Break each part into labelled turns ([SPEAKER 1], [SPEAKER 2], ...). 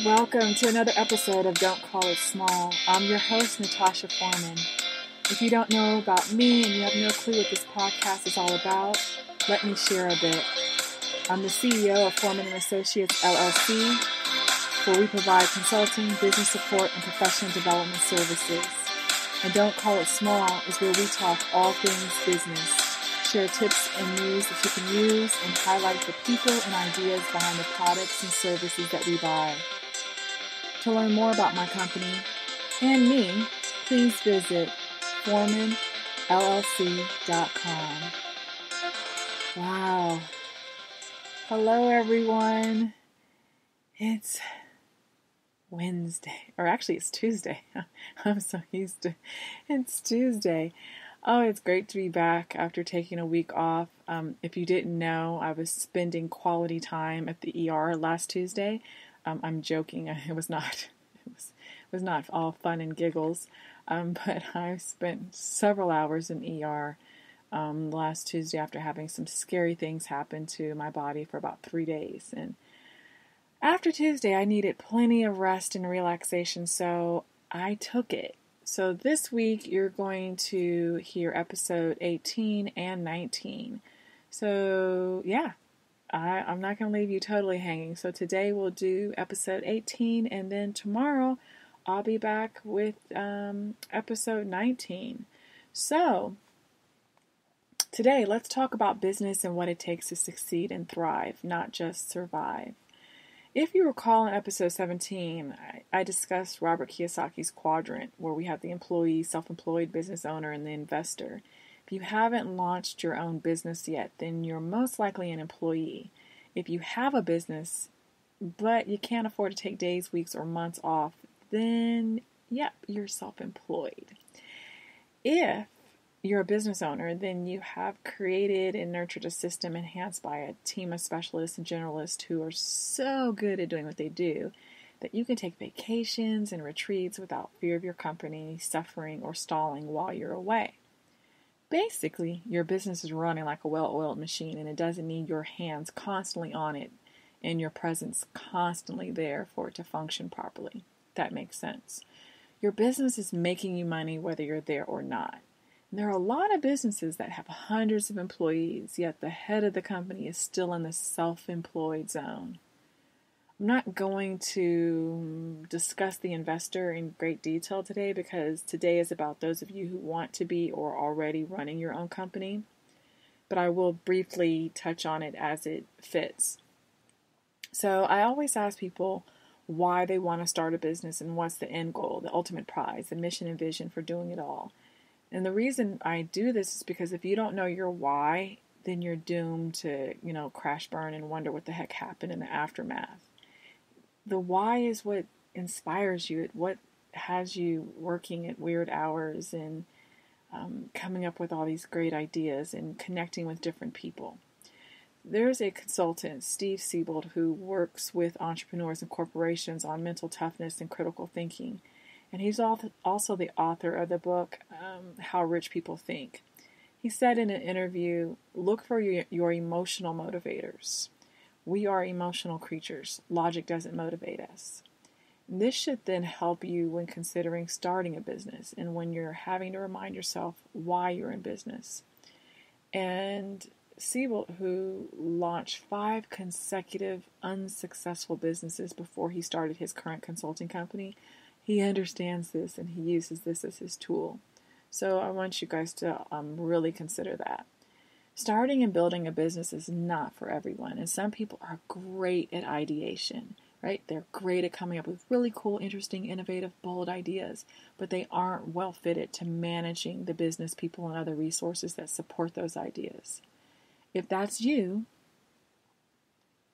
[SPEAKER 1] Welcome to another episode of Don't Call It Small. I'm your host, Natasha Foreman. If you don't know about me and you have no clue what this podcast is all about, let me share a bit. I'm the CEO of ForemanLLC, LLC, where we provide consulting, business support, and professional development services. And Don't Call It Small is where we talk all things business, share tips and news that you can use, and highlight the people and ideas behind the products and services that we buy. To learn more about my company and me, please visit ForemanLLC.com. Wow. Hello, everyone. It's Wednesday, or actually it's Tuesday. I'm so used to it's Tuesday. Oh, it's great to be back after taking a week off. If you didn't know, I was spending quality time at the ER last Tuesday. I'm joking. It was not. It was not all fun and giggles. But I spent several hours in ER last Tuesday after having some scary things happen to my body for about 3 days. And after Tuesday, I needed plenty of rest and relaxation, so I took it. So this week, you're going to hear episode 18 and 19. So yeah. I'm not going to leave you totally hanging. So today we'll do episode 18, and then tomorrow I'll be back with episode 19. So today let's talk about business and what it takes to succeed and thrive, not just survive. If you recall in episode 17, I discussed Robert Kiyosaki's quadrant, where we have the employee, self-employed, business owner, and the investor. If you haven't launched your own business yet, then you're most likely an employee. If you have a business, but you can't afford to take days, weeks, or months off, then, yep, you're self-employed. If you're a business owner, then you have created and nurtured a system enhanced by a team of specialists and generalists who are so good at doing what they do that you can take vacations and retreats without fear of your company suffering or stalling while you're away. Basically, your business is running like a well-oiled machine, and it doesn't need your hands constantly on it and your presence constantly there for it to function properly. That makes sense. Your business is making you money whether you're there or not. And there are a lot of businesses that have hundreds of employees, yet the head of the company is still in the self-employed zone. I'm not going to discuss the investor in great detail today because today is about those of you who want to be or are already running your own company, but I will briefly touch on it as it fits. So I always ask people why they want to start a business and what's the end goal, the ultimate prize, the mission and vision for doing it all. And the reason I do this is because if you don't know your why, then you're doomed to, crash, burn, and wonder what the heck happened in the aftermath. The why is what inspires you, what has you working at weird hours and coming up with all these great ideas and connecting with different people. There's a consultant, Steve Siebold, who works with entrepreneurs and corporations on mental toughness and critical thinking. And he's also the author of the book, How Rich People Think. He said in an interview, look for your emotional motivators. We are emotional creatures. Logic doesn't motivate us. This should then help you when considering starting a business and when you're having to remind yourself why you're in business. And Siebold, who launched 5 consecutive unsuccessful businesses before he started his current consulting company, he understands this and he uses this as his tool. So I want you guys to really consider that. Starting and building a business is not for everyone, and some people are great at ideation, right? They're great at coming up with really cool, interesting, innovative, bold ideas, but they aren't well fitted to managing the business people and other resources that support those ideas. If that's you,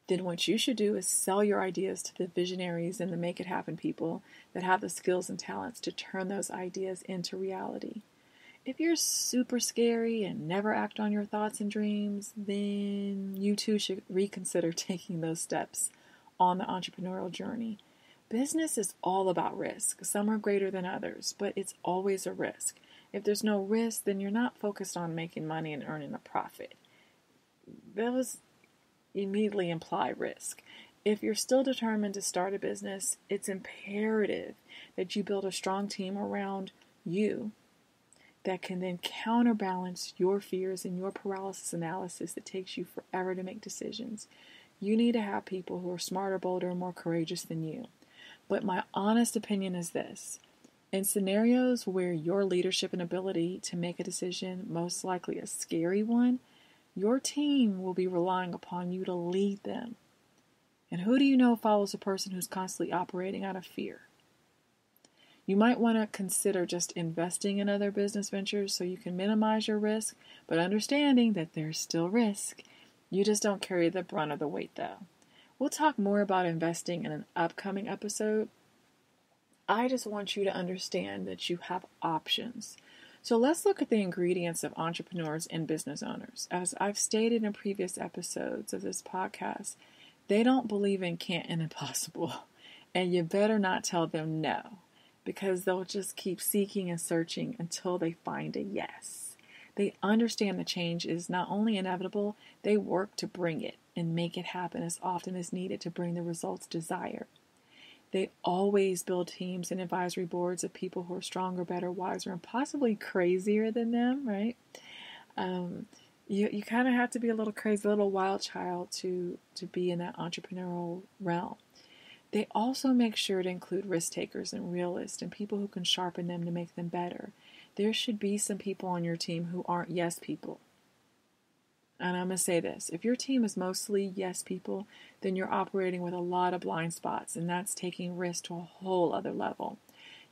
[SPEAKER 1] then what you should do is sell your ideas to the visionaries and the make it happen people that have the skills and talents to turn those ideas into reality. If you're super scary and never act on your thoughts and dreams, then you too should reconsider taking those steps on the entrepreneurial journey. Business is all about risk. Some are greater than others, but it's always a risk. If there's no risk, then you're not focused on making money and earning a profit. Those immediately imply risk. If you're still determined to start a business, it's imperative that you build a strong team around you that can then counterbalance your fears and your paralysis analysis that takes you forever to make decisions. You need to have people who are smarter, bolder, and more courageous than you. But my honest opinion is this. In scenarios where your leadership and ability to make a decision, most likely a scary one, your team will be relying upon you to lead them. And who do you know follows a person who's constantly operating out of fear? You might want to consider just investing in other business ventures so you can minimize your risk, but understanding that there's still risk. You just don't carry the brunt of the weight, though. We'll talk more about investing in an upcoming episode. I just want you to understand that you have options. So let's look at the ingredients of entrepreneurs and business owners. As I've stated in previous episodes of this podcast, they don't believe in can't and impossible. And you better not tell them no, because they'll just keep seeking and searching until they find a yes. They understand the change is not only inevitable, they work to bring it and make it happen as often as needed to bring the results desired. They always build teams and advisory boards of people who are stronger, better, wiser, and possibly crazier than them, right? You kind of have to be a little crazy, a little wild child to be in that entrepreneurial realm. They also make sure to include risk takers and realists and people who can sharpen them to make them better. There should be some people on your team who aren't yes people. And I'm going to say this, if your team is mostly yes people, then you're operating with a lot of blind spots, and that's taking risk to a whole other level.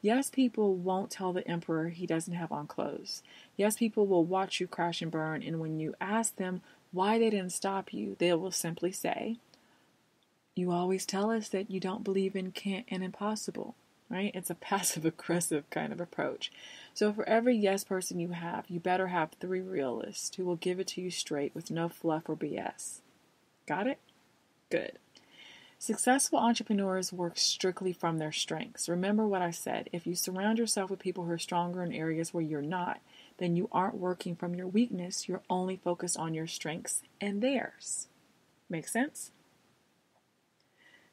[SPEAKER 1] Yes people won't tell the emperor he doesn't have on clothes. Yes people will watch you crash and burn, and when you ask them why they didn't stop you, they will simply say, "You always tell us that you don't believe in can't and impossible," right? It's a passive-aggressive kind of approach. So for every yes person you have, you better have 3 realists who will give it to you straight with no fluff or BS. Got it? Good. Successful entrepreneurs work strictly from their strengths. Remember what I said. If you surround yourself with people who are stronger in areas where you're not, then you aren't working from your weakness. You're only focused on your strengths and theirs. Make sense?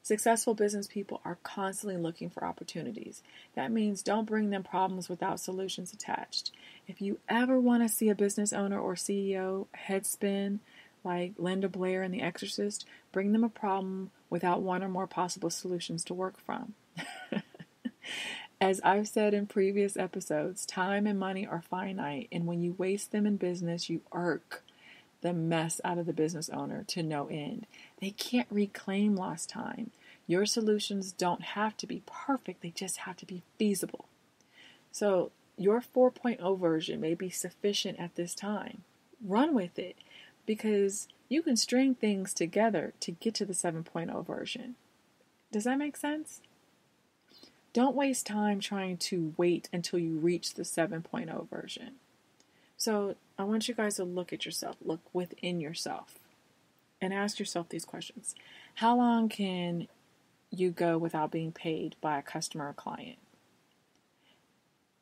[SPEAKER 1] Successful business people are constantly looking for opportunities. That means don't bring them problems without solutions attached. If you ever want to see a business owner or CEO head spin like Linda Blair in The Exorcist, bring them a problem without one or more possible solutions to work from. As I've said in previous episodes, time and money are finite, and when you waste them in business, you irk the mess out of the business owner to no end. They can't reclaim lost time. Your solutions don't have to be perfect, they just have to be feasible. So your 4.0 version may be sufficient at this time. Run with it, because you can string things together to get to the 7.0 version. Does that make sense? Don't waste time trying to wait until you reach the 7.0 version. So I want you guys to look at yourself, look within yourself, and ask yourself these questions. How long can you go without being paid by a customer or client?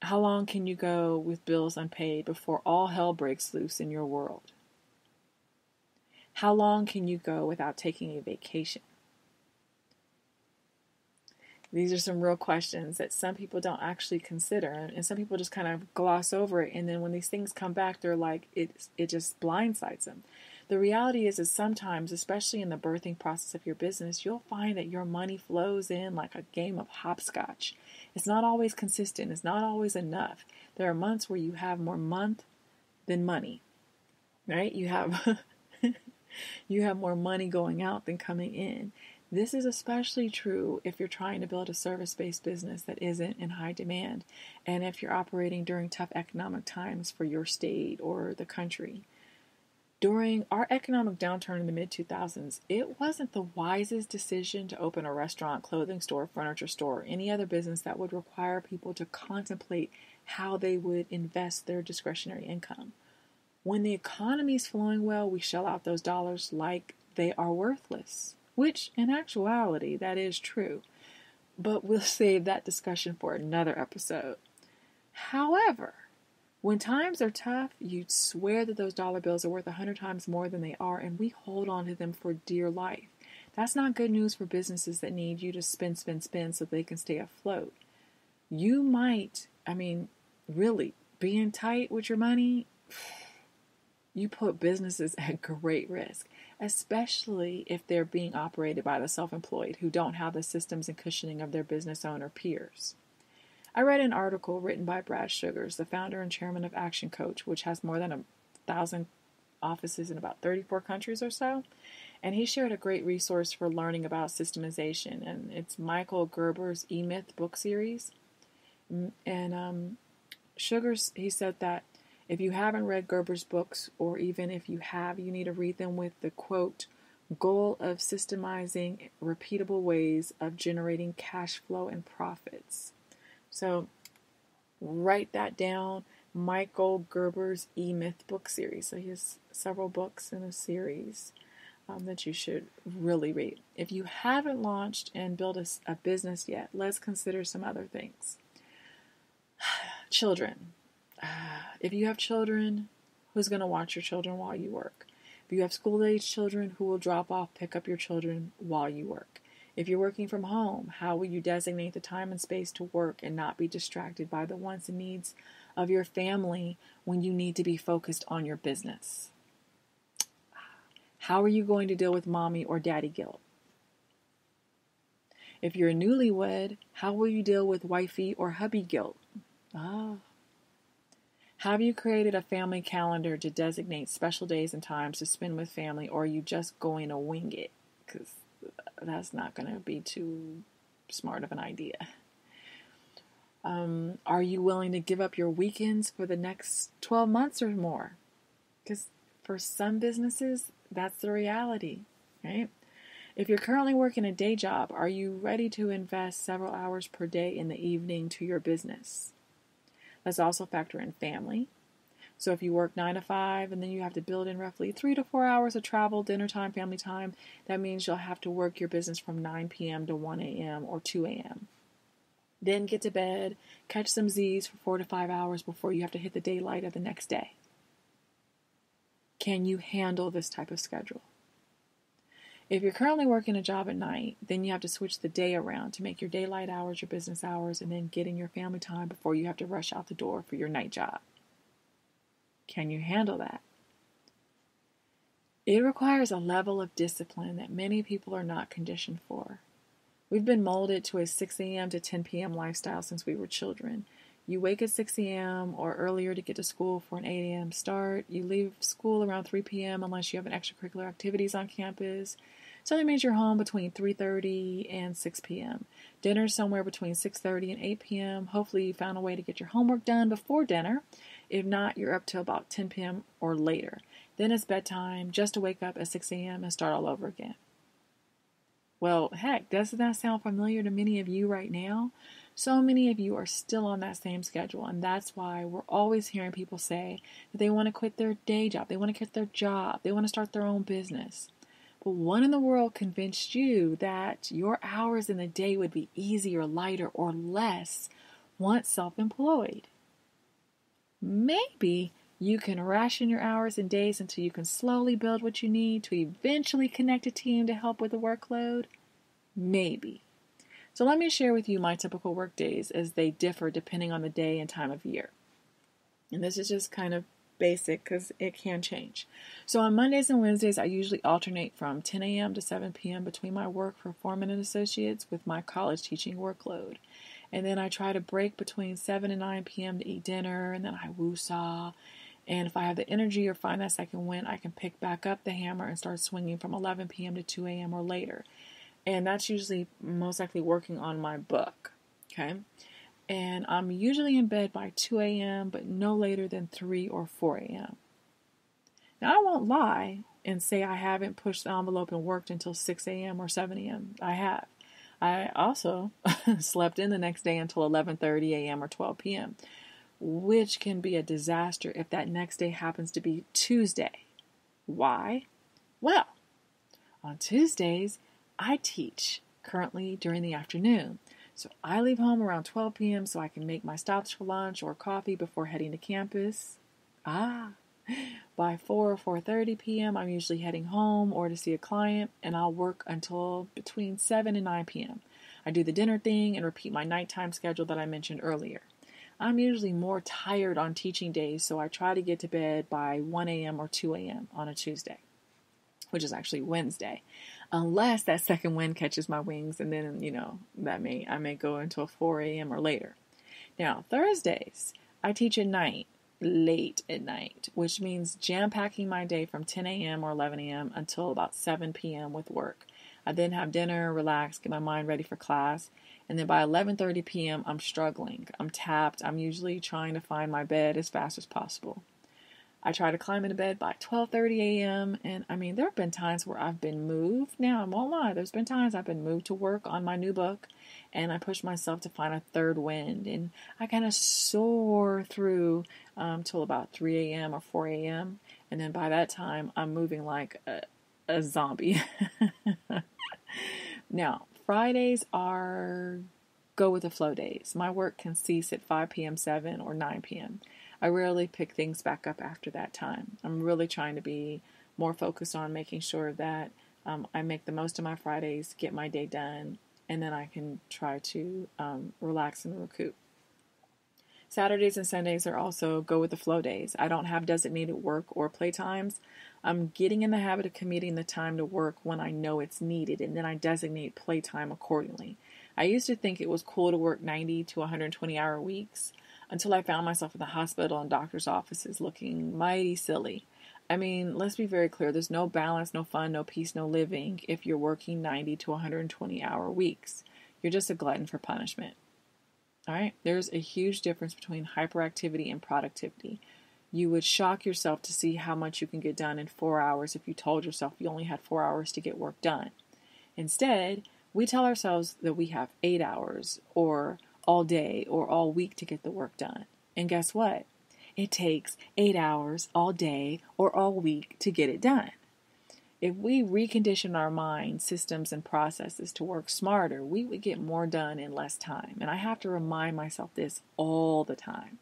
[SPEAKER 1] How long can you go with bills unpaid before all hell breaks loose in your world? How long can you go without taking a vacation? These are some real questions that some people don't actually consider, and some people just kind of gloss over it, and then when these things come back, they're like, it just blindsides them. The reality is sometimes, especially in the birthing process of your business, you'll find that your money flows in like a game of hopscotch. It's not always consistent. It's not always enough. There are months where you have more month than money, right? You have more money going out than coming in. This is especially true if you're trying to build a service-based business that isn't in high demand, and if you're operating during tough economic times for your state or the country. During our economic downturn in the mid-2000s, it wasn't the wisest decision to open a restaurant, clothing store, furniture store, or any other business that would require people to contemplate how they would invest their discretionary income. When the economy is flowing well, we shell out those dollars like they are worthless. Which, in actuality, that is true. But we'll save that discussion for another episode. However, when times are tough, you'd swear that those dollar bills are worth 100 times more than they are, and we hold on to them for dear life. That's not good news for businesses that need you to spend so they can stay afloat. You might, really, being tight with your money, you put businesses at great risk, especially if they're being operated by the self-employed who don't have the systems and cushioning of their business owner peers. I read an article written by Brad Sugars, the founder and chairman of Action Coach, which has more than 1,000 offices in about 34 countries or so. And he shared a great resource for learning about systemization. And it's Michael Gerber's E-Myth book series. And Sugars, he said that if you haven't read Gerber's books, or even if you have, you need to read them with the, quote, goal of systemizing repeatable ways of generating cash flow and profits. So write that down, Michael Gerber's E-Myth book series. So he has several books in a series that you should really read. If you haven't launched and built a business yet, let's consider some other things. Children. If you have children, who's going to watch your children while you work? If you have school-age children, who will drop off, pick up your children while you work? If you're working from home, how will you designate the time and space to work and not be distracted by the wants and needs of your family when you need to be focused on your business? How are you going to deal with mommy or daddy guilt? If you're a newlywed, how will you deal with wifey or hubby guilt? Have you created a family calendar to designate special days and times to spend with family, or are you just going to wing it? Because that's not going to be too smart of an idea. Are you willing to give up your weekends for the next 12 months or more? Because for some businesses, that's the reality, right? If you're currently working a day job, are you ready to invest several hours per day in the evening to your business? Let's also factor in family. So if you work 9 to 5 and then you have to build in roughly 3 to 4 hours of travel, dinner time, family time, that means you'll have to work your business from 9 p.m. to 1 a.m. or 2 a.m. Then get to bed, catch some Z's for 4 to 5 hours before you have to hit the daylight of the next day. Can you handle this type of schedule? If you're currently working a job at night, then you have to switch the day around to make your daylight hours your business hours and then get in your family time before you have to rush out the door for your night job. Can you handle that? It requires a level of discipline that many people are not conditioned for. We've been molded to a 6 a.m. to 10 p.m. lifestyle since we were children. You wake at 6 a.m. or earlier to get to school for an 8 a.m. start. You leave school around 3 p.m. unless you have an extracurricular activities on campus. So that means you're home between 3:30 and 6 p.m. Dinner somewhere between 6:30 and 8 p.m. Hopefully you found a way to get your homework done before dinner. If not, you're up to about 10 p.m. or later. Then it's bedtime, just to wake up at 6 a.m. and start all over again. Well, heck, doesn't that sound familiar to many of you right now? So many of you are still on that same schedule, and that's why we're always hearing people say that they want to quit their day job, they want to quit their job, they want to start their own business. But what in the world convinced you that your hours in the day would be easier, lighter, or less once self-employed? Maybe you can ration your hours and days until you can slowly build what you need to eventually connect a team to help with the workload. Maybe. So let me share with you my typical work days as they differ depending on the day and time of year. And this is just kind of basic because it can change. So on Mondays and Wednesdays, I usually alternate from 10 a.m. to 7 p.m. between my work for Foreman and Associates with my college teaching workload. And then I try to break between 7 and 9 p.m. to eat dinner, and then I woo-saw. And if I have the energy or find that second wind, I can pick back up the hammer and start swinging from 11 p.m. to 2 a.m. or later. And that's usually most likely working on my book, okay? And I'm usually in bed by 2 a.m., but no later than 3 or 4 a.m. Now, I won't lie and say I haven't pushed the envelope and worked until 6 a.m. or 7 a.m. I have. I also slept in the next day until 11:30 a.m. or 12 p.m., which can be a disaster if that next day happens to be Tuesday. Why? Well, on Tuesdays, I teach currently during the afternoon. So I leave home around 12 p.m. so I can make my stops for lunch or coffee before heading to campus. By 4 or 4:30 p.m., I'm usually heading home or to see a client, and I'll work until between 7 and 9 p.m. I do the dinner thing and repeat my nighttime schedule that I mentioned earlier. I'm usually more tired on teaching days, so I try to get to bed by 1 a.m. or 2 a.m. on a Tuesday, which is actually Wednesday, unless that second wind catches my wings, and then, I may go until 4 a.m. or later. Now, Thursdays, I teach at night, late at night, which means jam-packing my day from 10 a.m. or 11 a.m. until about 7 p.m. with work. I then have dinner, relax, get my mind ready for class, and then by 11:30 p.m. I'm struggling. I'm tapped. I'm usually trying to find my bed as fast as possible. I try to climb into bed by 12:30 a.m. And there have been times where I've been moved. Now, I won't lie, there's been times I've been moved to work on my new book, and I push myself to find a third wind. And I kind of soar through till about 3 a.m. or 4 a.m. And then by that time, I'm moving like a zombie. Now, Fridays are go with the flow days. My work can cease at 5 p.m., 7 or 9 p.m. I rarely pick things back up after that time. I'm really trying to be more focused on making sure that I make the most of my Fridays, get my day done, and then I can try to relax and recoup. Saturdays and Sundays are also go with the flow days. I don't have designated work or play times. I'm getting in the habit of committing the time to work when I know it's needed, and then I designate playtime accordingly. I used to think it was cool to work 90 to 120-hour weeks until I found myself in the hospital and doctor's offices looking mighty silly. Let's be very clear. There's no balance, no fun, no peace, no living if you're working 90 to 120-hour weeks. You're just a glutton for punishment. All right? There's a huge difference between hyperactivity and productivity. You would shock yourself to see how much you can get done in 4 hours if you told yourself you only had 4 hours to get work done. Instead, we tell ourselves that we have 8 hours or all day or all week to get the work done. And guess what? It takes 8 hours all day or all week to get it done. If we recondition our mind, systems, and processes to work smarter, we would get more done in less time. And I have to remind myself this all the time.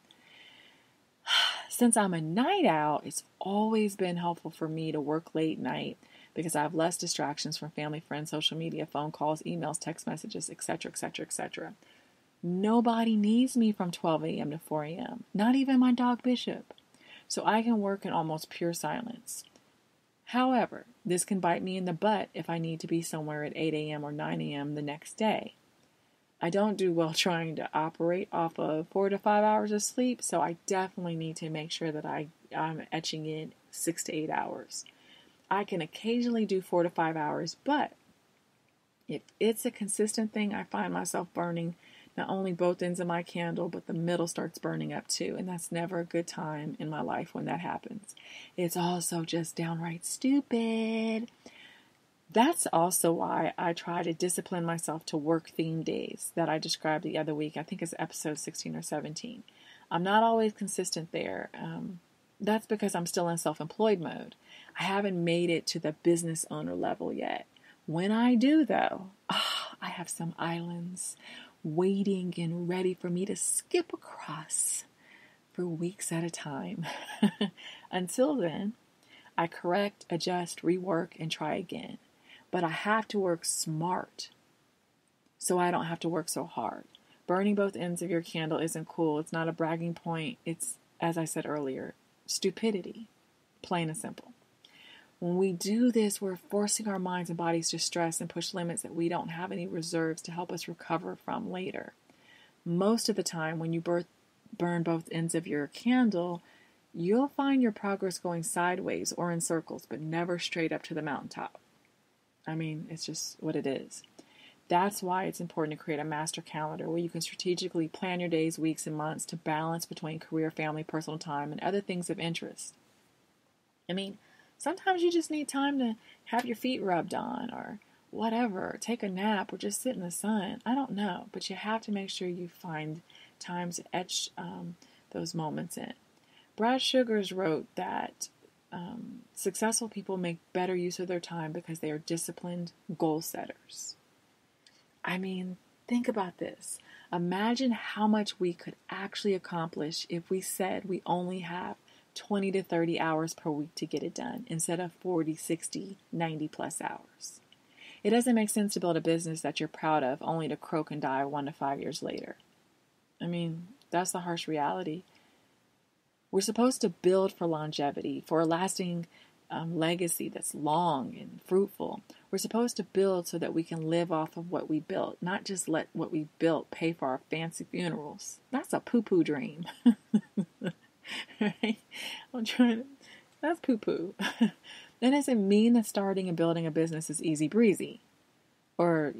[SPEAKER 1] Since I'm a night owl, it's always been helpful for me to work late night because I have less distractions from family, friends, social media, phone calls, emails, text messages, etc., etc., etc. Nobody needs me from 12 a.m. to 4 a.m., not even my dog Bishop. So I can work in almost pure silence. However, this can bite me in the butt if I need to be somewhere at 8 a.m. or 9 a.m. the next day. I don't do well trying to operate off of 4 to 5 hours of sleep, so I definitely need to make sure that I'm etching in 6 to 8 hours. I can occasionally do 4 to 5 hours, but if it's a consistent thing, I find myself burning not only both ends of my candle, but the middle starts burning up too, and that's never a good time in my life when that happens. It's also just downright stupid. That's also why I try to discipline myself to work theme days that I described the other week. I think it's episode 16 or 17. I'm not always consistent there. That's because I'm still in self-employed mode. I haven't made it to the business owner level yet. When I do, though, I have some islands waiting and ready for me to skip across for weeks at a time. Until then, I correct, adjust, rework, and try again. But I have to work smart so I don't have to work so hard. Burning both ends of your candle isn't cool. It's not a bragging point. It's, as I said earlier, stupidity, plain and simple. When we do this, we're forcing our minds and bodies to stress and push limits that we don't have any reserves to help us recover from later. Most of the time, when you burn both ends of your candle, you'll find your progress going sideways or in circles, but never straight up to the mountaintop. It's just what it is. That's why it's important to create a master calendar where you can strategically plan your days, weeks, and months to balance between career, family, personal time, and other things of interest. Sometimes you just need time to have your feet rubbed on or whatever, take a nap or just sit in the sun. I don't know, but you have to make sure you find time to etch those moments in. Brad Sugars wrote that successful people make better use of their time because they are disciplined goal setters. Think about this. Imagine how much we could actually accomplish if we said we only have 20 to 30 hours per week to get it done instead of 40, 60, 90 plus hours. It doesn't make sense to build a business that you're proud of only to croak and die 1 to 5 years later. I mean, that's the harsh reality. We're supposed to build for longevity, for a lasting legacy that's long and fruitful. We're supposed to build so that we can live off of what we built, not just let what we built pay for our fancy funerals. That's a poo-poo dream. Right? That's poo-poo. That doesn't mean that starting and building a business is easy breezy. Or,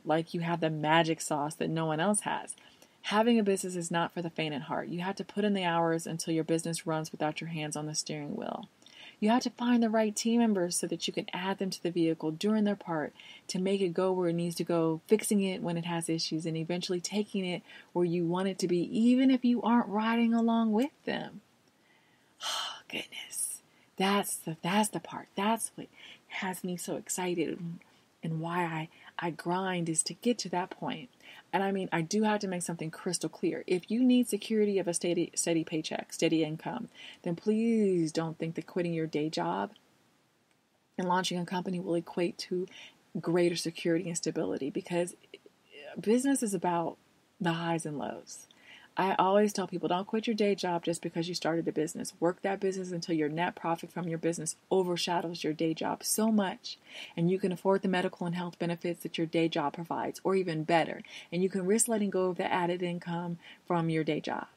[SPEAKER 1] like you have the magic sauce that no one else has. Having a business is not for the faint at heart. You have to put in the hours until your business runs without your hands on the steering wheel. You have to find the right team members so that you can add them to the vehicle, doing their part to make it go where it needs to go, fixing it when it has issues, and eventually taking it where you want it to be, even if you aren't riding along with them. Oh, goodness. That's the part. That's what has me so excited, and why I grind is to get to that point. And I mean, I do have to make something crystal clear. If you need security of a steady paycheck, steady income, then please don't think that quitting your day job and launching a company will equate to greater security and stability, because business is about the highs and lows. I always tell people, don't quit your day job just because you started a business. Work that business until your net profit from your business overshadows your day job so much, and you can afford the medical and health benefits that your day job provides, or even better, and you can risk letting go of the added income from your day job.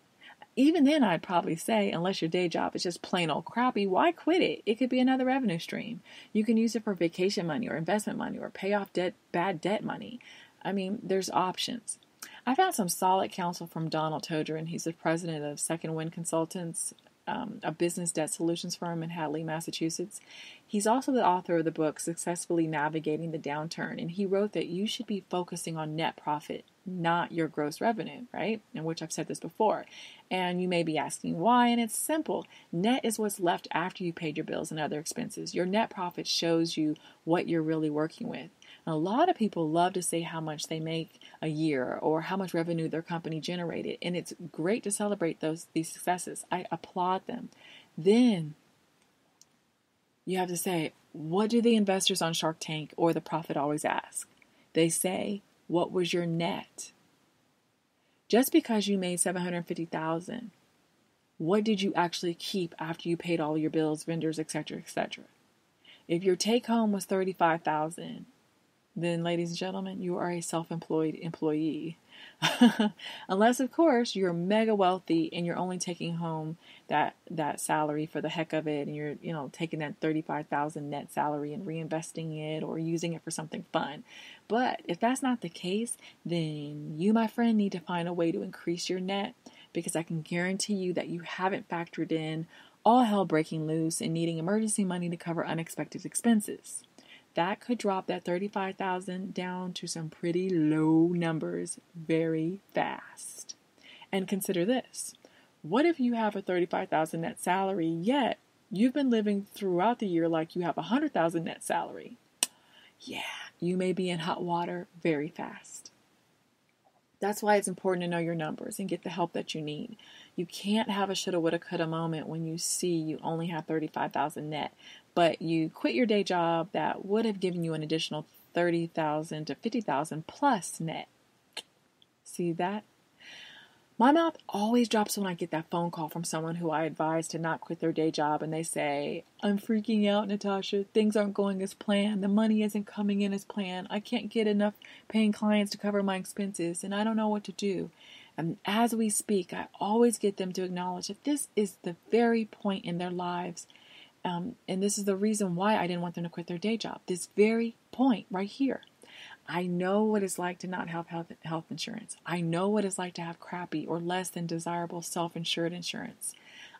[SPEAKER 1] Even then, I'd probably say, unless your day job is just plain old crappy, why quit it? It could be another revenue stream. You can use it for vacation money or investment money or pay off bad debt money. I mean, there's options. I found some solid counsel from Donald Todran. He's the president of Second Wind Consultants, a business debt solutions firm in Hadley, Massachusetts. He's also the author of the book Successfully Navigating the Downturn, and he wrote that you should be focusing on net profit, not your gross revenue, right? In which I've said this before. And you may be asking why, and it's simple. Net is what's left after you paid your bills and other expenses. Your net profit shows you what you're really working with. And a lot of people love to say how much they make a year or how much revenue their company generated, and it's great to celebrate these successes. I applaud them. Then you have to say, what do the investors on Shark Tank or The Profit always ask? They say, what was your net? Just because you made $750,000, what did you actually keep after you paid all your bills, vendors, etc., etc.? If your take home was $35,000, then, ladies and gentlemen, you are a self-employed employee. Unless, of course, you're mega wealthy and you're only taking home that salary for the heck of it, and you're taking that $35,000 net salary and reinvesting it or using it for something fun. But if that's not the case, then you, my friend, need to find a way to increase your net, because I can guarantee you that you haven't factored in all hell breaking loose and needing emergency money to cover unexpected expenses. That could drop that $35,000 down to some pretty low numbers very fast. And consider this. What if you have a $35,000 net salary, yet you've been living throughout the year like you have a $100,000 net salary? Yeah, you may be in hot water very fast. That's why it's important to know your numbers and get the help that you need. You can't have a shoulda, woulda, coulda moment when you see you only have $35,000 net, but you quit your day job that would have given you an additional $30,000 to $50,000 plus net. See that? My mouth always drops when I get that phone call from someone who I advise to not quit their day job, and they say, I'm freaking out, Natasha. Things aren't going as planned. The money isn't coming in as planned. I can't get enough paying clients to cover my expenses, and I don't know what to do. And as we speak, I always get them to acknowledge that this is the very point in their lives. And this is the reason why I didn't want them to quit their day job. This very point right here. I know what it's like to not have health insurance. I know what it's like to have crappy or less than desirable self-insured insurance.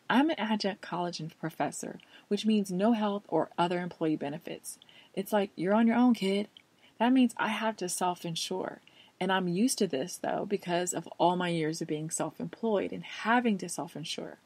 [SPEAKER 1] I'm an adjunct college professor, which means no health or other employee benefits. It's like, you're on your own, kid. That means I have to self-insure. And I'm used to this, though, because of all my years of being self-employed and having to self-insure.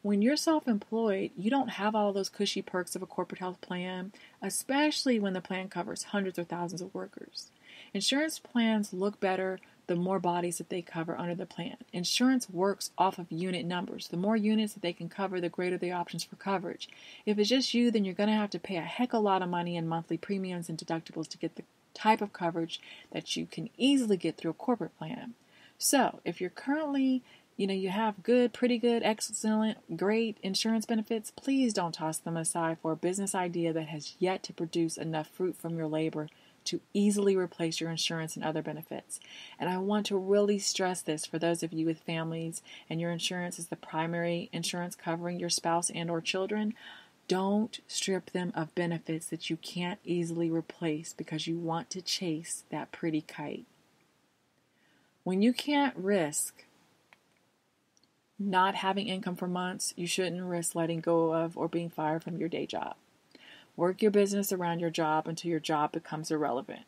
[SPEAKER 1] When you're self-employed, you don't have all those cushy perks of a corporate health plan, especially when the plan covers hundreds or thousands of workers. Insurance plans look better, the more bodies that they cover under the plan. Insurance works off of unit numbers. The more units that they can cover, the greater the options for coverage. If it's just you, then you're going to have to pay a heck of a lot of money in monthly premiums and deductibles to get the type of coverage that you can easily get through a corporate plan. So if you're currently, you have good, pretty good, excellent, great insurance benefits, please don't toss them aside for a business idea that has yet to produce enough fruit from your labor to easily replace your insurance and other benefits. And I want to really stress this for those of you with families and your insurance is the primary insurance covering your spouse and or children. Don't strip them of benefits that you can't easily replace because you want to chase that pretty kite. When you can't risk not having income for months, you shouldn't risk letting go of or being fired from your day job. Work your business around your job until your job becomes irrelevant.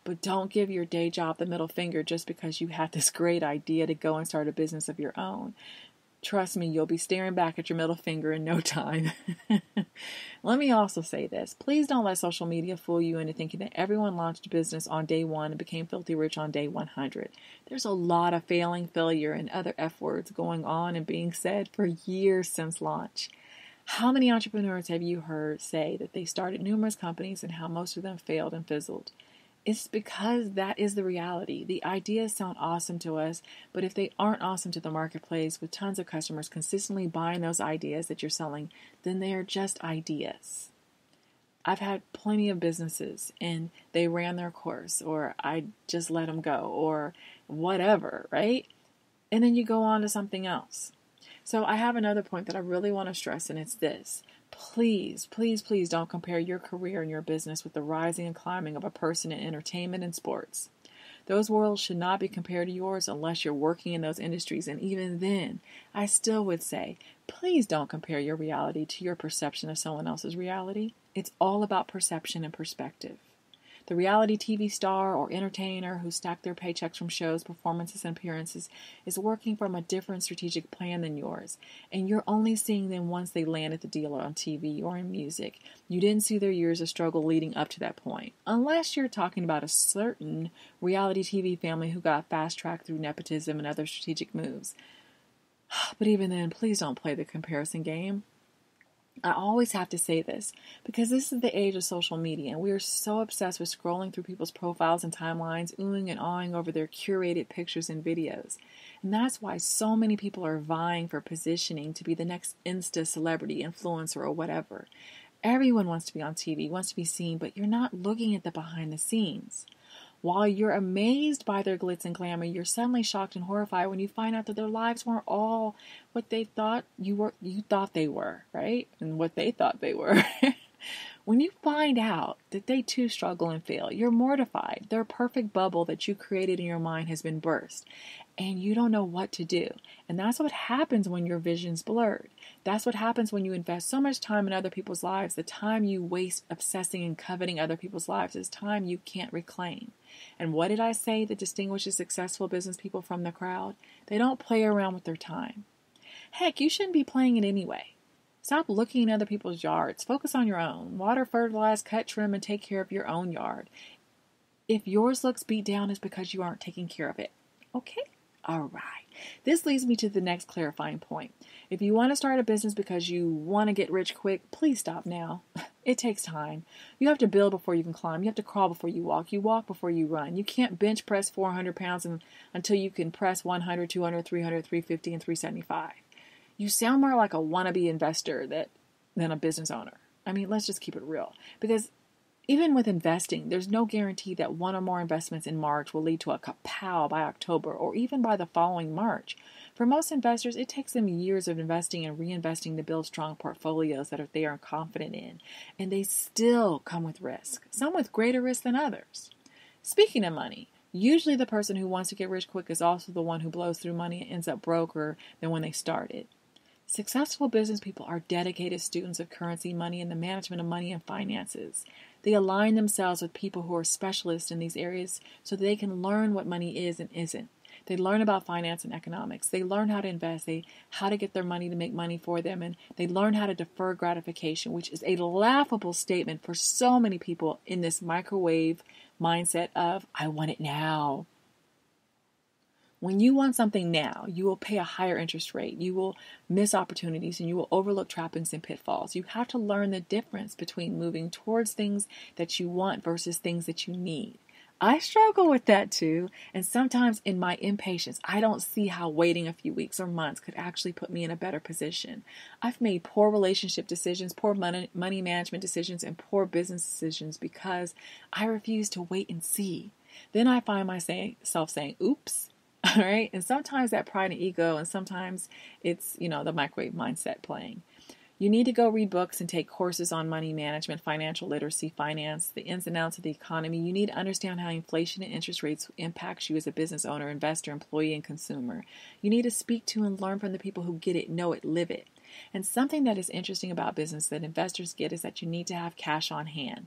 [SPEAKER 1] But don't give your day job the middle finger just because you had this great idea to go and start a business of your own. Trust me, you'll be staring back at your middle finger in no time. Let me also say this. Please don't let social media fool you into thinking that everyone launched a business on day 1 and became filthy rich on day 100. There's a lot of failure, and other F words going on and being said for years since launch. How many entrepreneurs have you heard say that they started numerous companies and how most of them failed and fizzled? It's because that is the reality. The ideas sound awesome to us, but if they aren't awesome to the marketplace with tons of customers consistently buying those ideas that you're selling, then they are just ideas. I've had plenty of businesses and they ran their course, or I just let them go, or whatever, right? And then you go on to something else. So I have another point that I really want to stress, and it's this. Please, please, please don't compare your career and your business with the rising and climbing of a person in entertainment and sports. Those worlds should not be compared to yours unless you're working in those industries. And even then, I still would say, please don't compare your reality to your perception of someone else's reality. It's all about perception and perspective. The reality TV star or entertainer who stacked their paychecks from shows, performances, and appearances is working from a different strategic plan than yours, and you're only seeing them once they landed the deal on TV or in music. You didn't see their years of struggle leading up to that point, unless you're talking about a certain reality TV family who got fast-tracked through nepotism and other strategic moves. But even then, please don't play the comparison game. I always have to say this because this is the age of social media and we are so obsessed with scrolling through people's profiles and timelines, oohing and awing over their curated pictures and videos. And that's why so many people are vying for positioning to be the next Insta celebrity, influencer, or whatever. Everyone wants to be on TV, wants to be seen, but you're not looking at the behind the scenes. While you're amazed by their glitz and glamour, you're suddenly shocked and horrified when you find out that their lives weren't all what they thought you thought they were, right? And what they thought they were. When you find out that they too struggle and fail, you're mortified. Their perfect bubble that you created in your mind has been burst, and you don't know what to do. And that's what happens when your vision's blurred. That's what happens when you invest so much time in other people's lives. The time you waste obsessing and coveting other people's lives is time you can't reclaim. And what did I say that distinguishes successful business people from the crowd? They don't play around with their time. Heck, you shouldn't be playing it anyway. Stop looking in other people's yards. Focus on your own. Water, fertilize, cut, trim, and take care of your own yard. If yours looks beat down, it's because you aren't taking care of it. Okay? All right. This leads me to the next clarifying point. If you want to start a business because you want to get rich quick, please stop now. It takes time. You have to build before you can climb. You have to crawl before you walk. You walk before you run. You can't bench press 400 pounds until you can press 100, 200, 300, 350, and 375. You sound more like a wannabe investor than a business owner. I mean, let's just keep it real. Because even with investing, there's no guarantee that one or more investments in March will lead to a kapow by October or even by the following March. For most investors, it takes them years of investing and reinvesting to build strong portfolios that they are confident in. And they still come with risk, some with greater risk than others. Speaking of money, usually the person who wants to get rich quick is also the one who blows through money and ends up broker than when they started. Successful business people are dedicated students of currency, money, and the management of money and finances. They align themselves with people who are specialists in these areas so that they can learn what money is and isn't. They learn about finance and economics. They learn how to invest, how to get their money to make money for them, and they learn how to defer gratification, which is a laughable statement for so many people in this microwave mindset of, I want it now. When you want something now, you will pay a higher interest rate. You will miss opportunities and you will overlook trappings and pitfalls. You have to learn the difference between moving towards things that you want versus things that you need. I struggle with that too. And sometimes in my impatience, I don't see how waiting a few weeks or months could actually put me in a better position. I've made poor relationship decisions, poor money management decisions, and poor business decisions because I refuse to wait and see. Then I find myself saying, oops. All right. And sometimes that pride and ego, and sometimes it's, the microwave mindset playing. You need to go read books and take courses on money management, financial literacy, finance, the ins and outs of the economy. You need to understand how inflation and interest rates impacts you as a business owner, investor, employee, and consumer. You need to speak to and learn from the people who get it, know it, live it. And something that is interesting about business that investors get is that you need to have cash on hand,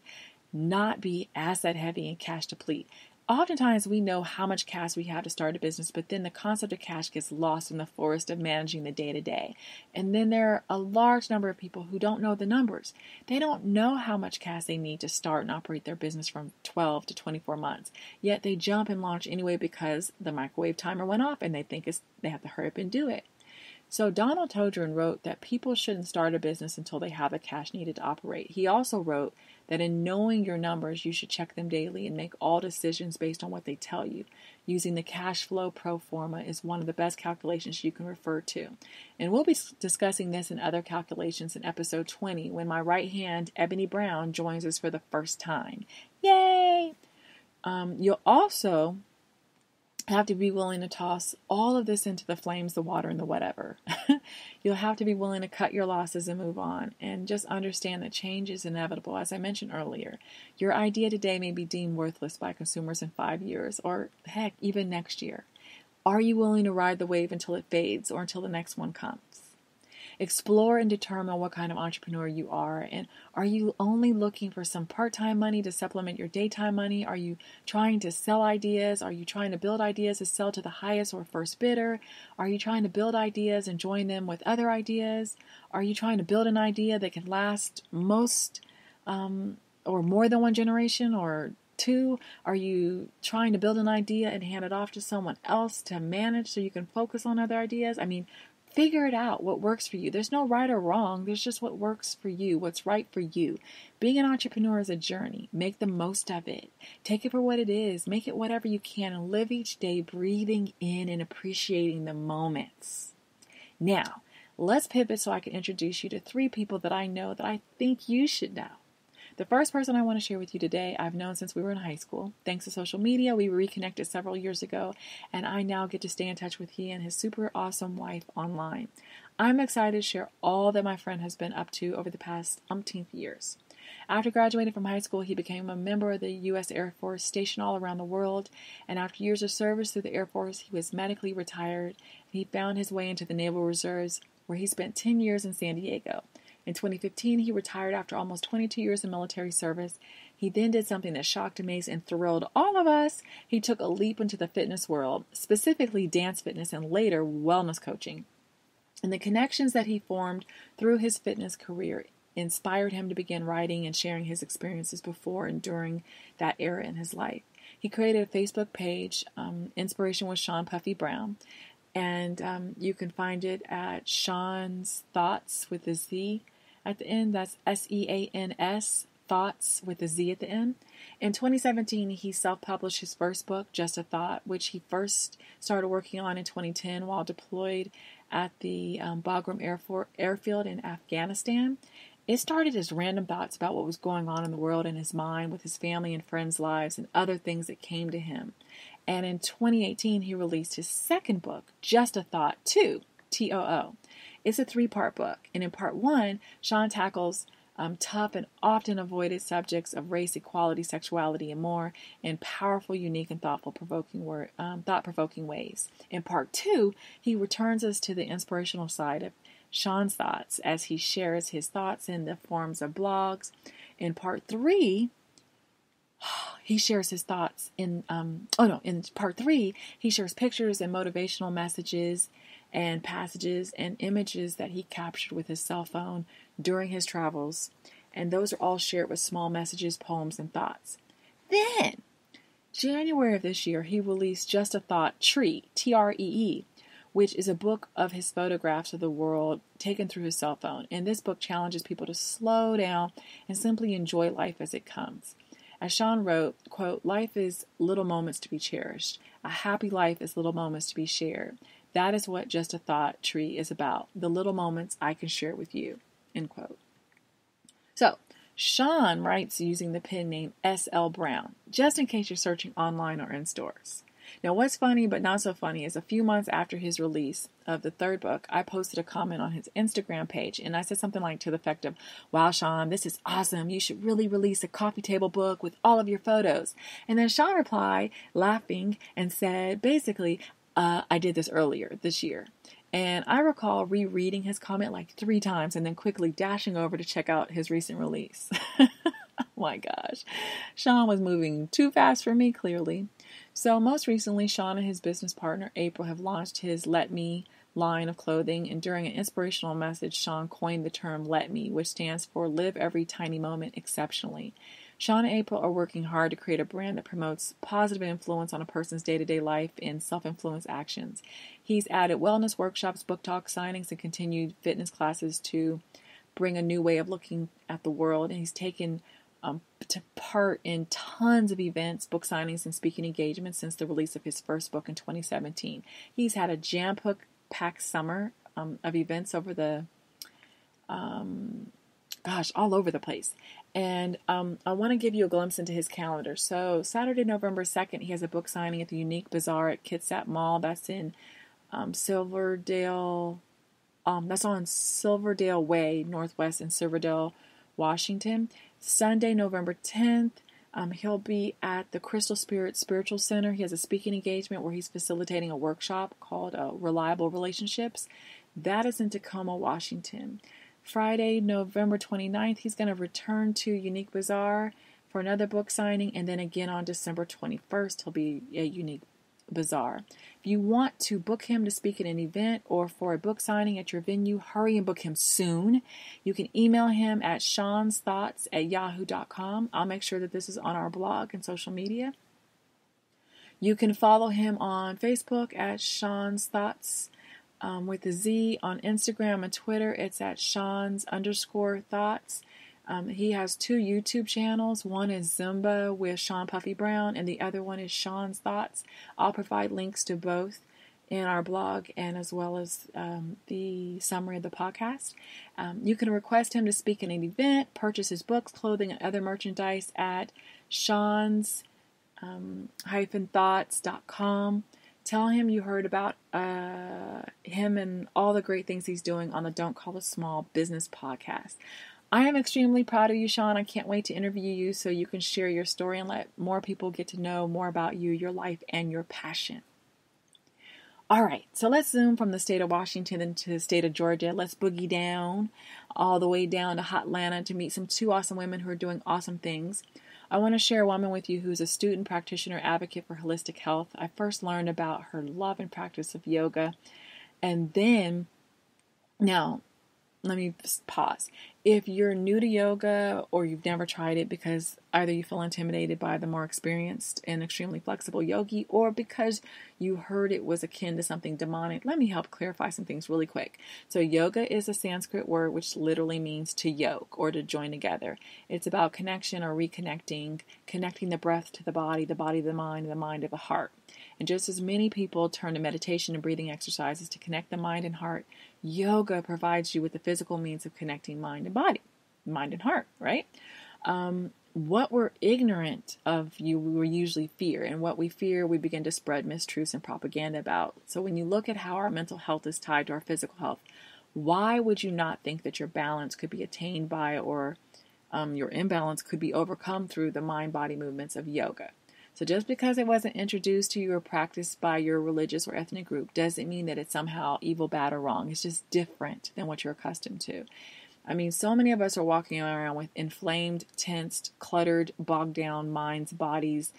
[SPEAKER 1] not be asset heavy and cash deplete. Oftentimes we know how much cash we have to start a business, but then the concept of cash gets lost in the forest of managing the day-to-day. And then there are a large number of people who don't know the numbers. They don't know how much cash they need to start and operate their business from 12 to 24 months. Yet they jump and launch anyway because the microwave timer went off and they think they have to hurry up and do it. So Donald Todron wrote that people shouldn't start a business until they have the cash needed to operate. He also wrote that in knowing your numbers, you should check them daily and make all decisions based on what they tell you. Using the cash flow pro forma is one of the best calculations you can refer to. And we'll be discussing this and other calculations in episode 20 when my right hand, Ebony Brown, joins us for the first time. Yay! You'll also have to be willing to toss all of this into the flames, the water, and the whatever. You'll have to be willing to cut your losses and move on, and just understand that change is inevitable. As I mentioned earlier, your idea today may be deemed worthless by consumers in 5 years, or heck, even next year. Are you willing to ride the wave until it fades or until the next one comes? Explore and determine what kind of entrepreneur you are. And are you only looking for some part-time money to supplement your daytime money? Are you trying to sell ideas? Are you trying to build ideas to sell to the highest or first bidder? Are you trying to build ideas and join them with other ideas? Are you trying to build an idea that can last most or more than one generation or two? Are you trying to build an idea and hand it off to someone else to manage so you can focus on other ideas? Figure it out, what works for you. There's no right or wrong. There's just what works for you, what's right for you. Being an entrepreneur is a journey. Make the most of it. Take it for what it is. Make it whatever you can and live each day breathing in and appreciating the moments. Now, let's pivot so I can introduce you to 3 people that I know that I think you should know. The first person I want to share with you today, I've known since we were in high school. Thanks to social media, we reconnected several years ago, and I now get to stay in touch with he and his super awesome wife online. I'm excited to share all that my friend has been up to over the past umpteenth years. After graduating from high school, he became a member of the U.S. Air Force stationed all around the world, and after years of service through the Air Force, he was medically retired, and he found his way into the Naval Reserves, where he spent 10 years in San Diego. In 2015, he retired after almost 22 years of military service. He then did something that shocked, amazed, and thrilled all of us. He took a leap into the fitness world, specifically dance fitness and later wellness coaching. And the connections that he formed through his fitness career inspired him to begin writing and sharing his experiences before and during that era in his life. He created a Facebook page, Inspiration with Sean Puffy Brown, and you can find it at Sean's Thoughts with a Z at the end. That's SEANS, Thoughts with a Z at the end. In 2017, he self-published his first book, Just a Thought, which he first started working on in 2010 while deployed at the Bagram Airfield in Afghanistan. It started as random thoughts about what was going on in the world in his mind with his family and friends' lives and other things that came to him. And in 2018, he released his second book, Just a Thought 2, TOO. It's a 3-part book. And in part 1, Sean tackles tough and often avoided subjects of race, equality, sexuality, and more in powerful, unique, and thought-provoking ways. In part 2, he returns us to the inspirational side of Sean's thoughts as he shares his thoughts in the forms of blogs. In part 3, he shares his thoughts in part 3, he shares pictures and motivational messages and passages and images that he captured with his cell phone during his travels. And those are all shared with small messages, poems, and thoughts. Then, January of this year, he released Just a Thought, Tree, Tree, which is a book of his photographs of the world taken through his cell phone. And this book challenges people to slow down and simply enjoy life as it comes. As Sean wrote, quote, "Life is little moments to be cherished. A happy life is little moments to be shared. That is what Just a Thought, Tree is about. The little moments I can share with you," end quote. So, Sean writes using the pen name S.L. Brown, just in case you're searching online or in stores. Now, what's funny but not so funny is a few months after his release of the third book, I posted a comment on his Instagram page, and I said something like to the effect of, "Wow, Sean, this is awesome. You should really release a coffee table book with all of your photos." And then Sean replied, laughing, and said, basically, I did this earlier this year. And I recall rereading his comment like 3 times and then quickly dashing over to check out his recent release. Oh my gosh. Sean was moving too fast for me, clearly. So most recently, Sean and his business partner, April, have launched his LETME line of clothing. And during an inspirational message, Sean coined the term LETME, which stands for Live Every Tiny Moment Exceptionally. Sean and April are working hard to create a brand that promotes positive influence on a person's day-to-day life and self-influence actions. He's added wellness workshops, book talk signings, and continued fitness classes to bring a new way of looking at the world. And he's taken to part in tons of events, book signings, and speaking engagements since the release of his first book in 2017. He's had a jam-packed summer of events over the all over the place. And I want to give you a glimpse into his calendar. So Saturday, November 2nd, he has a book signing at the Unique Bazaar at Kitsap Mall. That's in Silverdale. That's on Silverdale Way, Northwest in Silverdale, Washington. Sunday, November 10th, he'll be at the Crystal Spirit Spiritual Center. He has a speaking engagement where he's facilitating a workshop called Reliable Relationships. That is in Tacoma, Washington. Friday, November 29th, he's going to return to Unique Bazaar for another book signing. And then again on December 21st, he'll be at Unique Bazaar. If you want to book him to speak at an event or for a book signing at your venue, hurry and book him soon. You can email him at seansthoughts@yahoo.com. I'll make sure that this is on our blog and social media. You can follow him on Facebook at Sean's Thoughts with a Z. On Instagram and Twitter, it's at Sean's_thoughts. He has 2 YouTube channels. One is Zumba with Sean Puffy Brown, and the other one is Sean's Thoughts. I'll provide links to both in our blog and as well as the summary of the podcast. You can request him to speak at an event, purchase his books, clothing, and other merchandise at Sean's-thoughts.com. Tell him you heard about him and all the great things he's doing on the Don't Call It Small Business podcast. I am extremely proud of you, Sean. I can't wait to interview you so you can share your story and let more people get to know more about you, your life, and your passion. All right, so let's zoom from the state of Washington into the state of Georgia. Let's boogie down all the way down to Hotlanta to meet some 2 awesome women who are doing awesome things. I want to share a woman with you who's a student practitioner advocate for holistic health. I first learned about her love and practice of yoga. And then, now, let me pause. If you're new to yoga or you've never tried it because either you feel intimidated by the more experienced and extremely flexible yogi or because you heard it was akin to something demonic, let me help clarify some things really quick. So yoga is a Sanskrit word which literally means to yoke or to join together. It's about connection or reconnecting, connecting the breath to the body to the mind, and the mind to the heart. And just as many people turn to meditation and breathing exercises to connect the mind and heart, yoga provides you with the physical means of connecting mind and body, mind and heart, right? What we're ignorant of, we usually fear. And what we fear, we begin to spread mistruths and propaganda about. So when you look at how our mental health is tied to our physical health, why would you not think that your balance could be attained by or your imbalance could be overcome through the mind-body movements of yoga? So just because it wasn't introduced to you or practiced by your religious or ethnic group doesn't mean that it's somehow evil, bad, or wrong. It's just different than what you're accustomed to. I mean, so many of us are walking around with inflamed, tensed, cluttered, bogged down minds, bodies.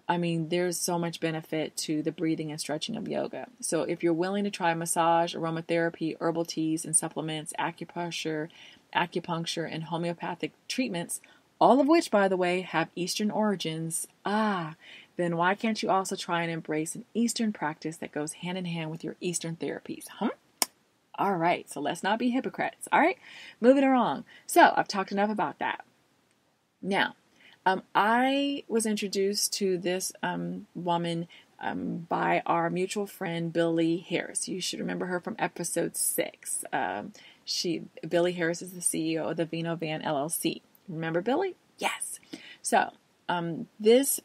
[SPEAKER 1] I mean, there's so much benefit to the breathing and stretching of yoga. So if you're willing to try massage, aromatherapy, herbal teas and supplements, acupuncture, and homeopathic treatments, all of which, by the way, have Eastern origins, then then why can't you also try and embrace an Eastern practice that goes hand in hand with your Eastern therapies? All right, so let's not be hypocrites. All right, moving along. So I've talked enough about that. Now, I was introduced to this woman by our mutual friend, Billy Harris. You should remember her from episode 6. Billy Harris is the CEO of the Vino Van LLC. Remember Billy? Yes. So, this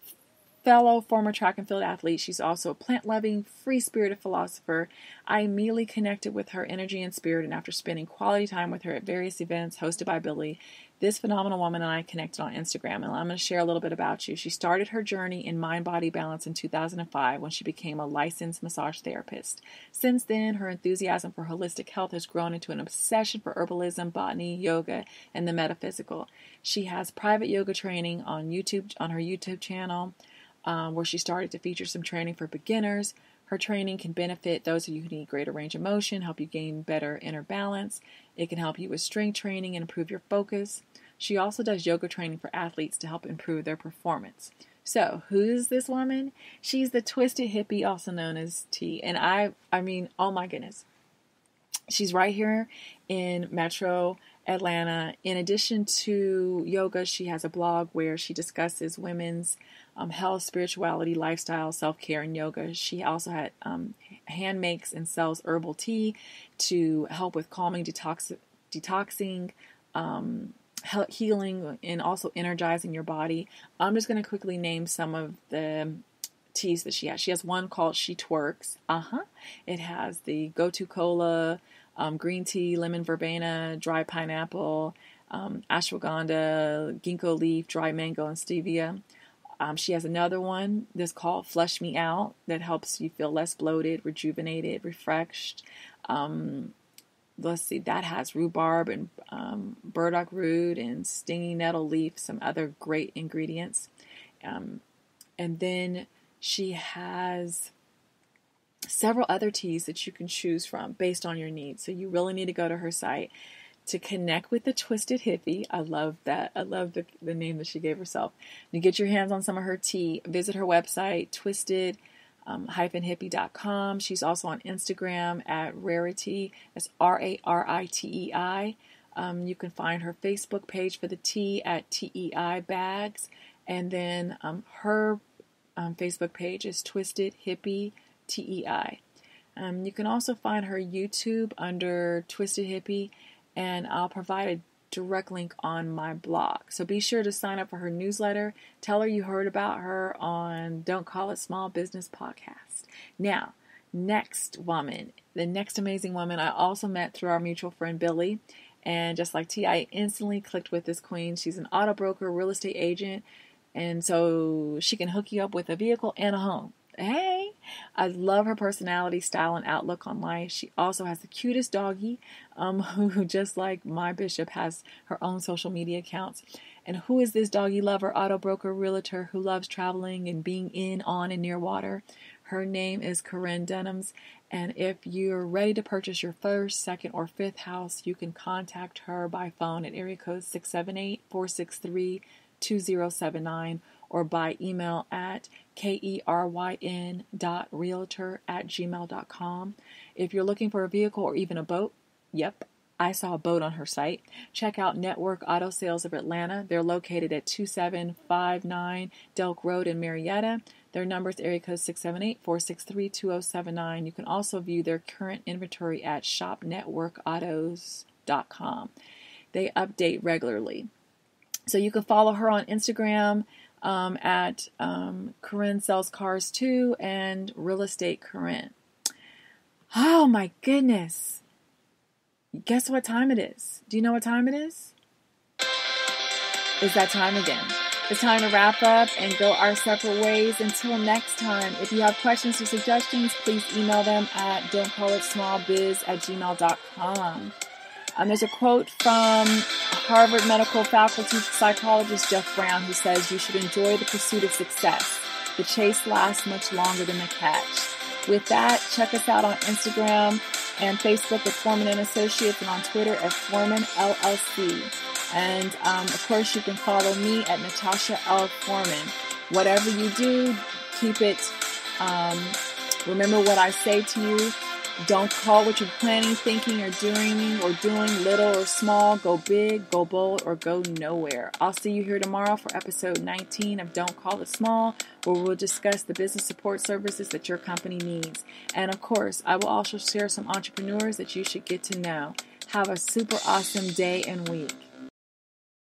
[SPEAKER 1] fellow former track and field athlete, she's also a plant-loving, free-spirited philosopher. I immediately connected with her energy and spirit, and after spending quality time with her at various events hosted by Billy, this phenomenal woman and I connected on Instagram, and I'm going to share a little bit about you. She started her journey in mind-body balance in 2005 when she became a licensed massage therapist. Since then, her enthusiasm for holistic health has grown into an obsession for herbalism, botany, yoga, and the metaphysical. She has private yoga training on YouTube, on her YouTube channel, where she started to feature some training for beginners. Her training can benefit those of you who need greater range of motion, help you gain better inner balance. It can help you with strength training and improve your focus. She also does yoga training for athletes to help improve their performance. So, who's this woman? She's the Twisted Hippie, also known as T. And I mean, oh my goodness. She's right here in Metro Atlanta. In addition to yoga, she has a blog where she discusses women's health, spirituality, lifestyle, self-care, and yoga. She also hand makes and sells herbal tea to help with calming, detoxing, healing, and also energizing your body. I'm just going to quickly name some of the teas that she has. She has one called She Twerks. It has the Go-To Cola, green tea, lemon verbena, dry pineapple, ashwagandha, ginkgo leaf, dry mango, and stevia. She has another one that's called Flush Me Out that helps you feel less bloated, rejuvenated, refreshed. Let's see, that has rhubarb and burdock root and stinging nettle leaf, some other great ingredients. And then she has several other teas that you can choose from based on your needs. So you really need to go to her site to connect with the Twisted Hippie. I love that. I love the name that she gave herself. You get your hands on some of her tea. Visit her website, twisted-hippie.com. She's also on Instagram at Rarity. That's RARITEI. You can find her Facebook page for the tea at TEI Bags. And then her Facebook page is Twisted Hippie TEI. You can also find her YouTube under Twisted Hippie, and I'll provide a direct link on my blog. So be sure to sign up for her newsletter. Tell her you heard about her on Don't Call It Small Business podcast. Now, next woman, the next amazing woman I also met through our mutual friend Billy. And just like T, I instantly clicked with this queen. She's an auto broker, real estate agent, and so she can hook you up with a vehicle and a home. Hey, I love her personality, style, and outlook on life. She also has the cutest doggy, who just like my bishop has her own social media accounts. And who is this doggy lover, auto broker, realtor who loves traveling and being in, on, and near water? Her name is Corinne Dunhams. And if you're ready to purchase your first, second, or fifth house, you can contact her by phone at area code 678-463-2079 or by email at keryn.realtor@gmail.com. If you're looking for a vehicle or even a boat, yep, I saw a boat on her site. Check out Network Auto Sales of Atlanta. They're located at 2759 Delk Road in Marietta. Their number is area code 678-463-2079. You can also view their current inventory at shopnetworkautos.com. They update regularly. So you can follow her on Instagram at Corinne Sells Cars Too and Real Estate Corinne. Oh my goodness. Guess what time it is? Do you know what time it is? It's that time again. It's time to wrap up and go our separate ways. Until next time, if you have questions or suggestions, please email them at don'tcallitsmallbiz@gmail.com. There's a quote from Harvard Medical Faculty psychologist Jeff Brown who says, "You should enjoy the pursuit of success. The chase lasts much longer than the catch." With that, check us out on Instagram and Facebook at Foreman & Associates and on Twitter at ForemanLLC. And, of course, you can follow me at Natasha L. Foreman. Whatever you do, Keep it. Remember what I say to you. Don't call what you're planning, thinking, or doing little or small. Go big, go bold, or go nowhere. I'll see you here tomorrow for episode 19 of Don't Call It Small, where we'll discuss the business support services that your company needs. And of course, I will also share some entrepreneurs that you should get to know. Have a super awesome day and week.